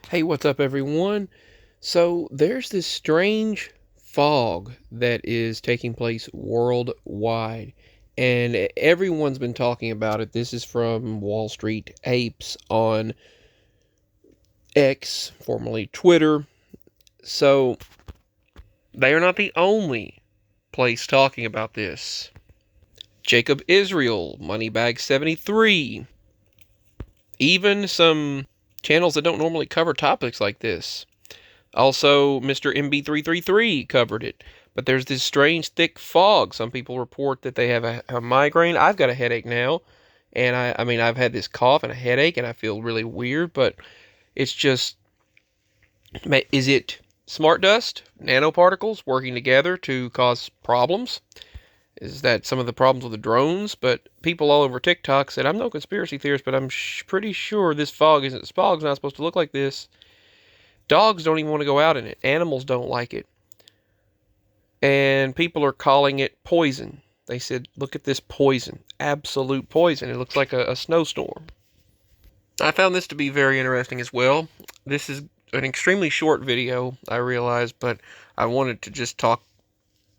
Hey, what's up, everyone? So, there's this strange fog that is taking place worldwide, and everyone's been talking about it. This is from Wall Street Apes on X, formerly Twitter. So, they are not the only place talking about this. Jacob Israel, Moneybag73, even some channels that don't normally cover topics like this. Also, Mr. MB333 covered it. But there's this strange thick fog. Some people report that they have a migraine. I've got a headache now. And I mean, I've had this cough and a headache, and I feel really weird. But it's just, is it smart dust, nanoparticles working together to cause problems? Is that some of the problems with the drones? But people all over TikTok said, I'm no conspiracy theorist, but I'm pretty sure this fog's not supposed to look like this. Dogs don't even want to go out in it. Animals don't like it. And people are calling it poison. They said, look at this poison. Absolute poison. It looks like a snowstorm. I found this to be very interesting as well. This is an extremely short video, I realize, but I wanted to just talk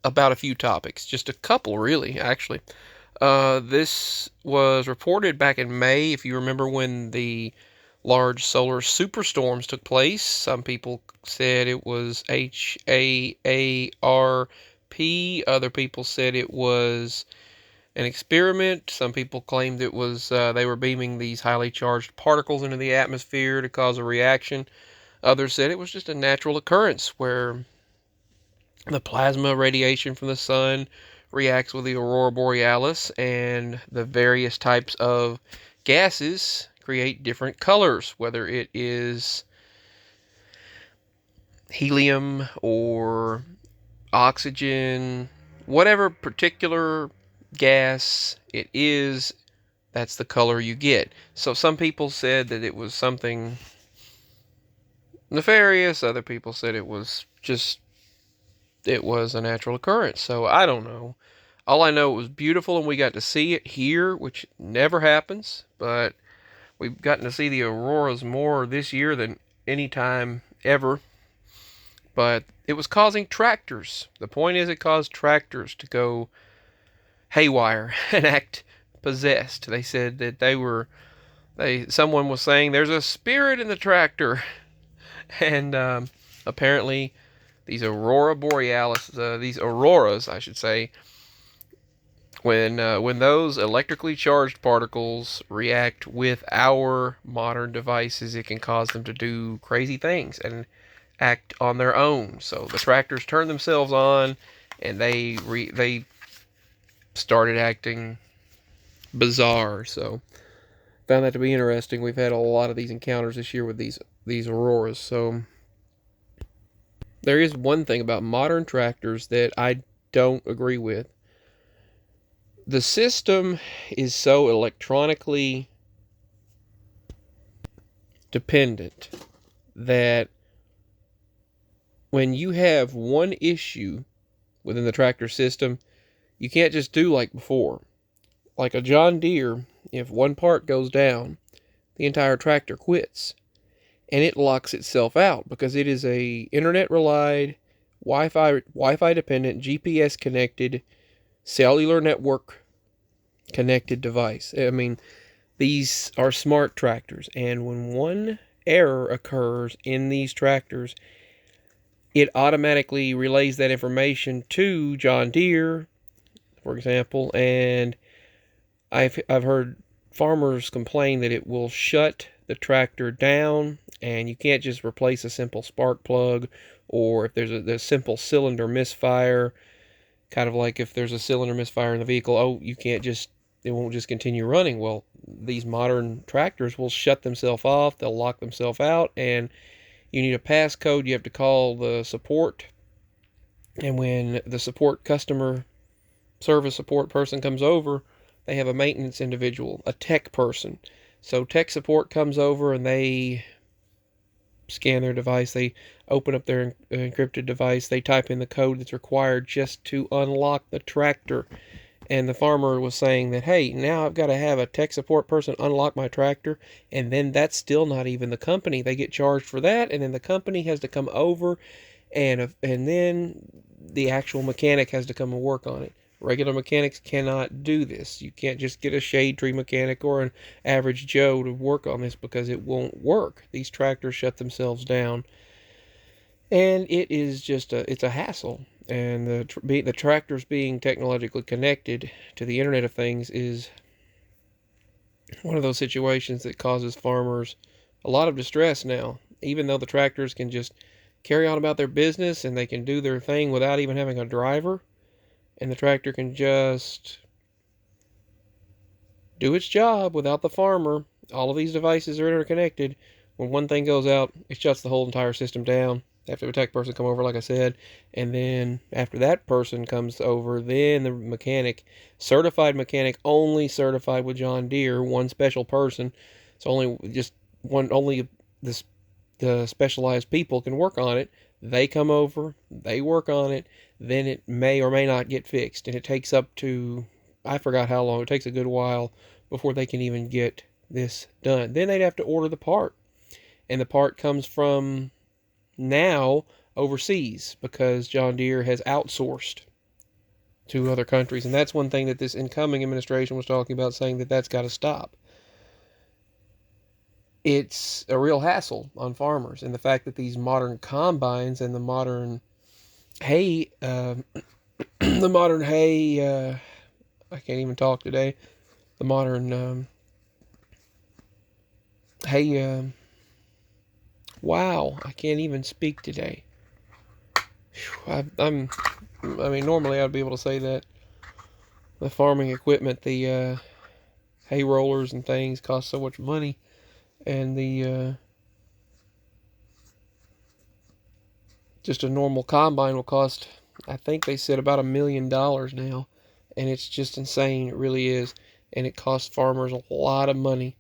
about a few topics. Just a couple, really, actually. This was reported back in May, if you remember when the large solar superstorms took place. Some people said it was HAARP. Other people said it was an experiment. Some people claimed it was they were beaming these highly charged particles into the atmosphere to cause a reaction. Others said it was just a natural occurrence where the plasma radiation from the sun reacts with the aurora borealis, and the various types of gases create different colors, whether it is helium or oxygen, whatever particular gas it is, that's the color you get. So some people said that it was something nefarious. Other people said it was a natural occurrence. So I don't know. All I know, it was beautiful, and we got to see it here, which never happens, but we've gotten to see the auroras more this year than any time ever. But it was causing tractors. The point is, it caused tractors to go haywire and act possessed. They said that someone was saying there's a spirit in the tractor. And apparently these aurora borealis, these auroras, I should say, when those electrically charged particles react with our modern devices, it can cause them to do crazy things and act on their own. So the tractors turn themselves on, and they started acting bizarre. So found that to be interesting. We've had a lot of these encounters this year with these auroras. So there is one thing about modern tractors that I don't agree with. The system is so electronically dependent that when you have one issue within the tractor system, you can't just do like before. Like a John Deere, if one part goes down, the entire tractor quits. And it locks itself out because it is a internet relied, Wi-Fi dependent, GPS connected, cellular network connected device. I mean, these are smart tractors, and when one error occurs in these tractors, it automatically relays that information to John Deere, for example, and I've heard farmers complain that it will shut the tractor down, and you can't just replace a simple spark plug, or if there's a simple cylinder misfire, kind of like if there's a cylinder misfire in the vehicle, it won't just continue running. Well, these modern tractors will shut themselves off, they'll lock themselves out, and you need a passcode. You have to call the support, and when the customer service support person comes over, they have a maintenance individual, a tech person. So tech support comes over, and they scan their device, they open up their encrypted device, they type in the code that's required just to unlock the tractor, And the farmer was saying that, hey, now I've got to have a tech support person unlock my tractor, and then that's still not even the company. They get charged for that, and then the company has to come over, and then the actual mechanic has to come and work on it. Regular mechanics cannot do this. You can't just get a shade tree mechanic or an average Joe to work on this because it won't work. These tractors shut themselves down, and it is just it's a hassle. And the tractors being technologically connected to the Internet of Things is one of those situations that causes farmers a lot of distress now. Even though the tractors can just carry on about their business and they can do their thing without even having a driver, and the tractor can just do its job without the farmer. All of these devices are interconnected. When one thing goes out, it shuts the whole entire system down. After the tech person come over, like I said, and then after that person comes over, then the mechanic, certified mechanic, only certified with John Deere, one special person. So only just one, only this the specialized people can work on it. They come over, they work on it, then it may or may not get fixed, and it takes up to, I forgot how long. It takes a good while before they can even get this done. Then they'd have to order the part, and the part comes from now overseas because John Deere has outsourced to other countries. And that's one thing that this incoming administration was talking about, saying that that's got to stop. It's a real hassle on farmers. And the fact that these modern combines and the modern hay, the modern hay, I can't even talk today, the modern hay, wow, I can't even speak today. I mean, normally I'd be able to say that. The farming equipment, the hay rollers and things cost so much money, and the just a normal combine will cost, I think they said about $1 million now, and it's just insane. It really is, and it costs farmers a lot of money.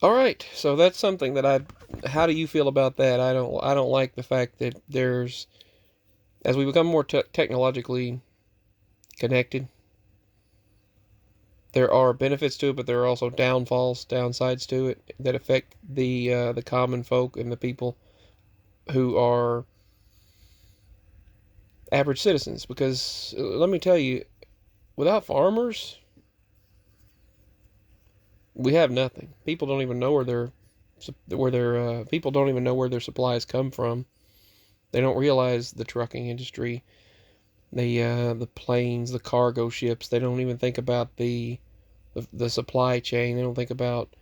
All right, so that's something that I. How do you feel about that? I don't like the fact that there's, as we become more technologically connected, there are benefits to it, but there are also downsides to it that affect the common folk and the people who are average citizens. Because let me tell you, without farmers, we have nothing. People don't even know where their people don't even know where their supplies come from. They don't realize the trucking industry, the planes, the cargo ships. They don't even think about the supply chain. They don't think about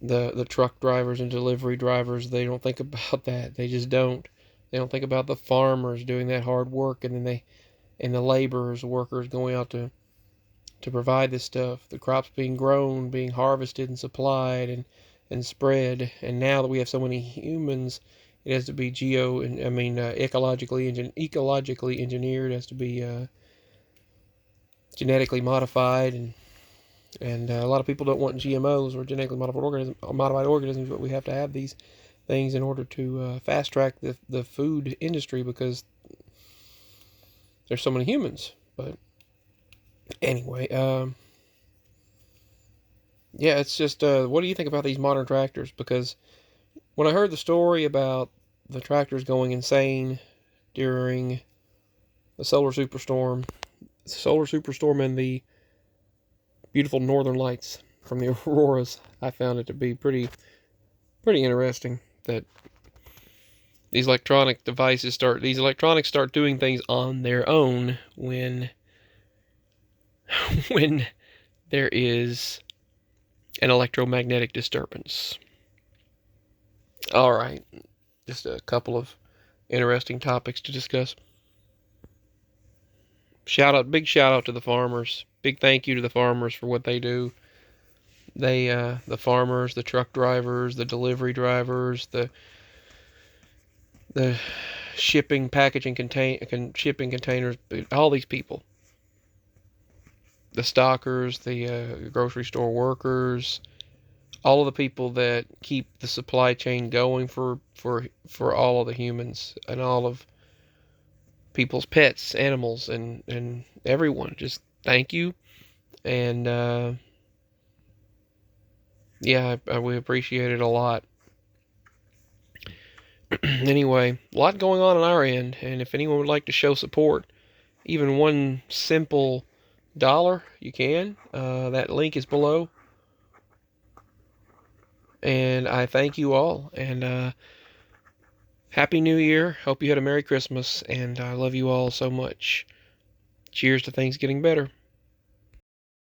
the truck drivers and delivery drivers. They don't think about that. They just don't. They don't think about the farmers doing that hard work, and then the laborers, workers going out to provide this stuff. The crops being grown, being harvested and supplied and spread. And now that we have so many humans, it has to be ecologically engineered. It has to be genetically modified, and a lot of people don't want GMOs or genetically modified organisms, but we have to have these things in order to fast track the food industry because there's so many humans. But anyway, yeah, it's just, what do you think about these modern tractors? Because when I heard the story about the tractors going insane during the solar superstorm and the beautiful northern lights from the auroras, I found it to be pretty interesting that these electronics start doing things on their own when when there is an electromagnetic disturbance. All right, just a couple of interesting topics to discuss. Big shout out to the farmers. Big thank you to the farmers for what they do. The farmers, the truck drivers, the delivery drivers, the shipping containers, all these people, the stockers, the grocery store workers, all of the people that keep the supply chain going for all of the humans and all of people's pets, animals, and everyone. Just thank you. And yeah, we appreciate it a lot. Anyway, a lot going on our end, and if anyone would like to show support, even one simple dollar, you can. That link is below. And I thank you all, and Happy New Year. Hope you had a Merry Christmas, and I love you all so much. Cheers to things getting better.